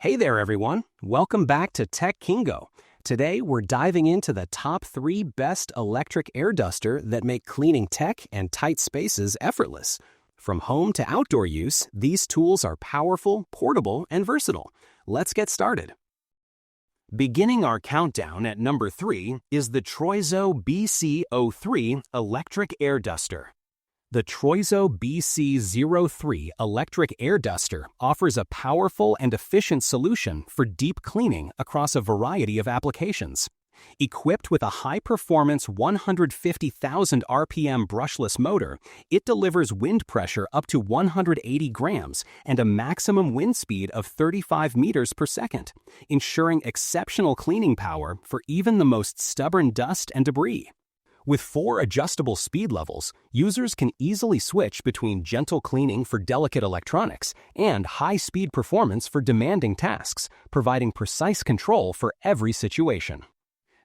Hey there, everyone. Welcome back to Tech Kingo. Today, we're diving into the top 3 best electric air duster that make cleaning tech and tight spaces effortless. From home to outdoor use, these tools are powerful, portable, and versatile. Let's get started. Beginning our countdown at number 3 is the Troizo BC03 electric air duster. The Troizo BC03 electric air duster offers a powerful and efficient solution for deep cleaning across a variety of applications. Equipped with a high-performance 150,000 RPM brushless motor, it delivers wind pressure up to 180 grams and a maximum wind speed of 35 meters per second, ensuring exceptional cleaning power for even the most stubborn dust and debris. With 4 adjustable speed levels, users can easily switch between gentle cleaning for delicate electronics and high-speed performance for demanding tasks, providing precise control for every situation.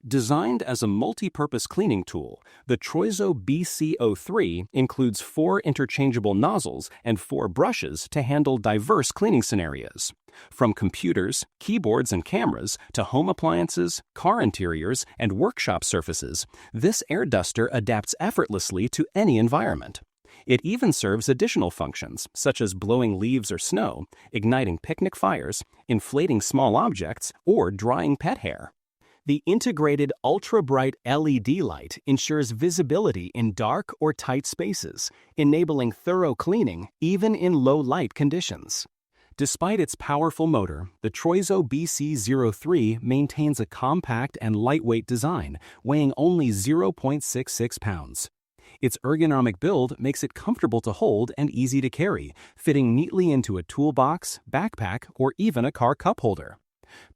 Designed as a multi-purpose cleaning tool, the Troizo BC03 includes 4 interchangeable nozzles and 4 brushes to handle diverse cleaning scenarios. From computers, keyboards, and cameras to home appliances, car interiors, and workshop surfaces, this air duster adapts effortlessly to any environment. It even serves additional functions, such as blowing leaves or snow, igniting picnic fires, inflating small objects, or drying pet hair. The integrated ultra-bright LED light ensures visibility in dark or tight spaces, enabling thorough cleaning even in low-light conditions. Despite its powerful motor, the Troizo BC03 maintains a compact and lightweight design, weighing only 0.66 pounds. Its ergonomic build makes it comfortable to hold and easy to carry, fitting neatly into a toolbox, backpack, or even a car cup holder.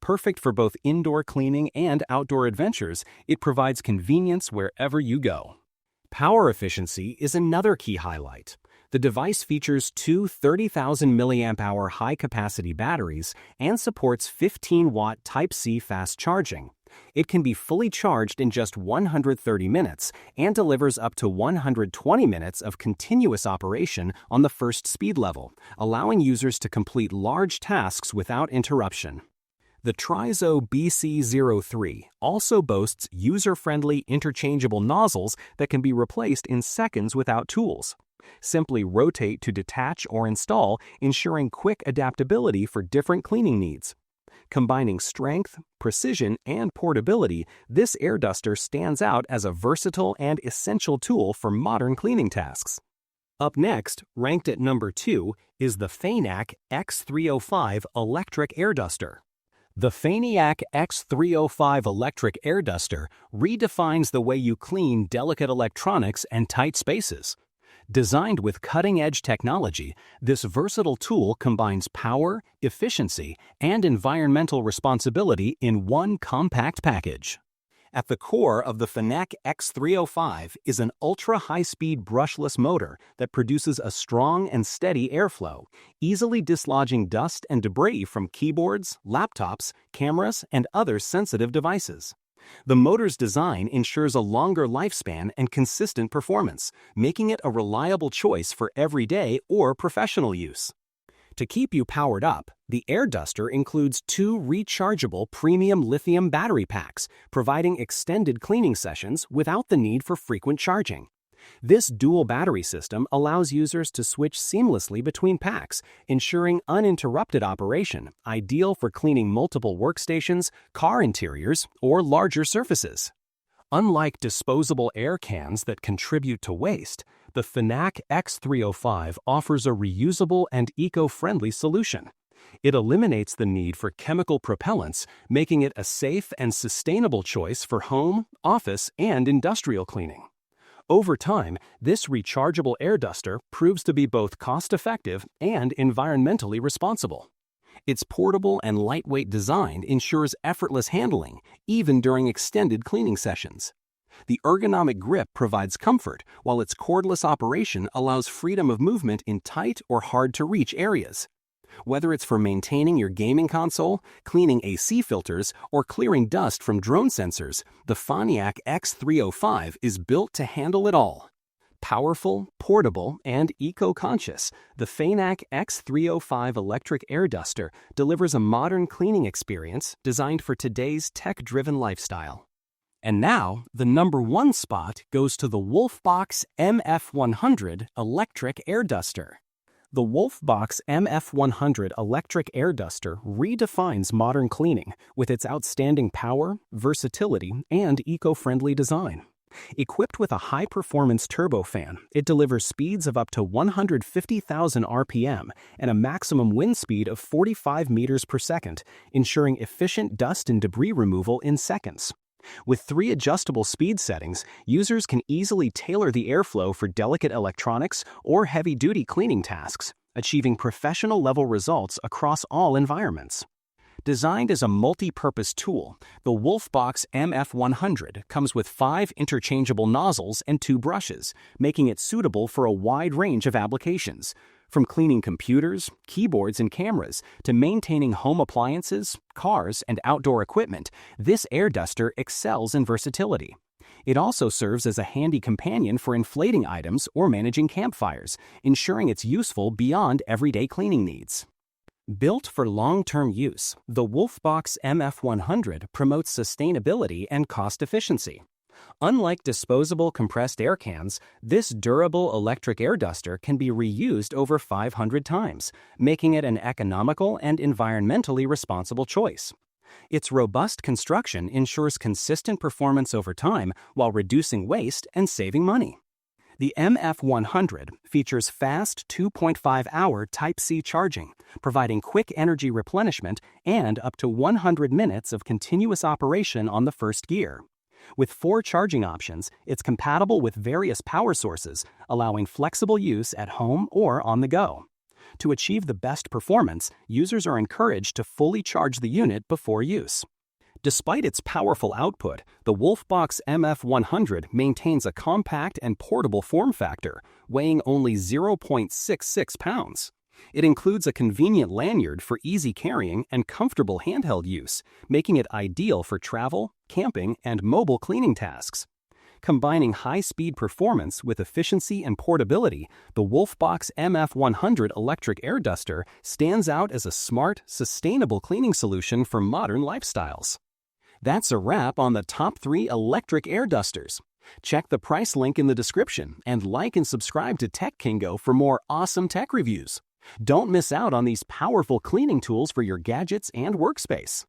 Perfect for both indoor cleaning and outdoor adventures, it provides convenience wherever you go. Power efficiency is another key highlight. The device features 2 30,000 mAh high-capacity batteries and supports 15-watt Type-C fast charging. It can be fully charged in just 130 minutes and delivers up to 120 minutes of continuous operation on the first speed level, allowing users to complete large tasks without interruption. The Troizo BC03 also boasts user-friendly interchangeable nozzles that can be replaced in seconds without tools. Simply rotate to detach or install, ensuring quick adaptability for different cleaning needs. Combining strength, precision, and portability, this air duster stands out as a versatile and essential tool for modern cleaning tasks. Up next, ranked at number 2, is the Faneac X305 electric air duster. The Faneac X305 electric air duster redefines the way you clean delicate electronics and tight spaces. Designed with cutting-edge technology, this versatile tool combines power, efficiency, and environmental responsibility in one compact package. At the core of the Faneac X305 is an ultra-high-speed brushless motor that produces a strong and steady airflow, easily dislodging dust and debris from keyboards, laptops, cameras, and other sensitive devices. The motor's design ensures a longer lifespan and consistent performance, making it a reliable choice for everyday or professional use. To keep you powered up, the air duster includes 2 rechargeable premium lithium battery packs, providing extended cleaning sessions without the need for frequent charging. This dual battery system allows users to switch seamlessly between packs, ensuring uninterrupted operation, ideal for cleaning multiple workstations, car interiors, or larger surfaces. Unlike disposable air cans that contribute to waste, the Faneac X305 offers a reusable and eco-friendly solution. It eliminates the need for chemical propellants, making it a safe and sustainable choice for home, office, and industrial cleaning. Over time, this rechargeable air duster proves to be both cost-effective and environmentally responsible. Its portable and lightweight design ensures effortless handling, even during extended cleaning sessions. The ergonomic grip provides comfort, while its cordless operation allows freedom of movement in tight or hard-to-reach areas. Whether it's for maintaining your gaming console, cleaning AC filters, or clearing dust from drone sensors, the Faneac X305 is built to handle it all. Powerful, portable, and eco-conscious, the Faneac X305 electric air duster delivers a modern cleaning experience designed for today's tech-driven lifestyle. And now, the #1 spot goes to the Wolfbox MF100 electric air duster. The Wolfbox MF100 electric air duster redefines modern cleaning with its outstanding power, versatility, and eco-friendly design. Equipped with a high-performance turbofan, it delivers speeds of up to 150,000 RPM and a maximum wind speed of 45 meters per second, ensuring efficient dust and debris removal in seconds. With 3 adjustable speed settings, users can easily tailor the airflow for delicate electronics or heavy-duty cleaning tasks, achieving professional-level results across all environments. Designed as a multi-purpose tool, the Wolfbox MF100 comes with 5 interchangeable nozzles and 2 brushes, making it suitable for a wide range of applications. From cleaning computers, keyboards, and cameras to maintaining home appliances, cars, and outdoor equipment, this air duster excels in versatility. It also serves as a handy companion for inflating items or managing campfires, ensuring it's useful beyond everyday cleaning needs. Built for long-term use, the Wolfbox MF100 promotes sustainability and cost efficiency. Unlike disposable compressed air cans, this durable electric air duster can be reused over 500 times, making it an economical and environmentally responsible choice. Its robust construction ensures consistent performance over time while reducing waste and saving money. The MF100 features fast 2.5-hour Type-C charging, providing quick energy replenishment and up to 100 minutes of continuous operation on the first gear. With 4 charging options, it's compatible with various power sources, allowing flexible use at home or on the go. To achieve the best performance, users are encouraged to fully charge the unit before use. Despite its powerful output, the Wolfbox MF100 maintains a compact and portable form factor, weighing only 0.66 pounds. It includes a convenient lanyard for easy carrying and comfortable handheld use, making it ideal for travel, camping, and mobile cleaning tasks. Combining high-speed performance with efficiency and portability, the Wolfbox MF100 electric air duster stands out as a smart, sustainable cleaning solution for modern lifestyles. That's a wrap on the top 3 electric air dusters. Check the price link in the description and like and subscribe to Tech Kingo for more awesome tech reviews. Don't miss out on these powerful cleaning tools for your gadgets and workspace.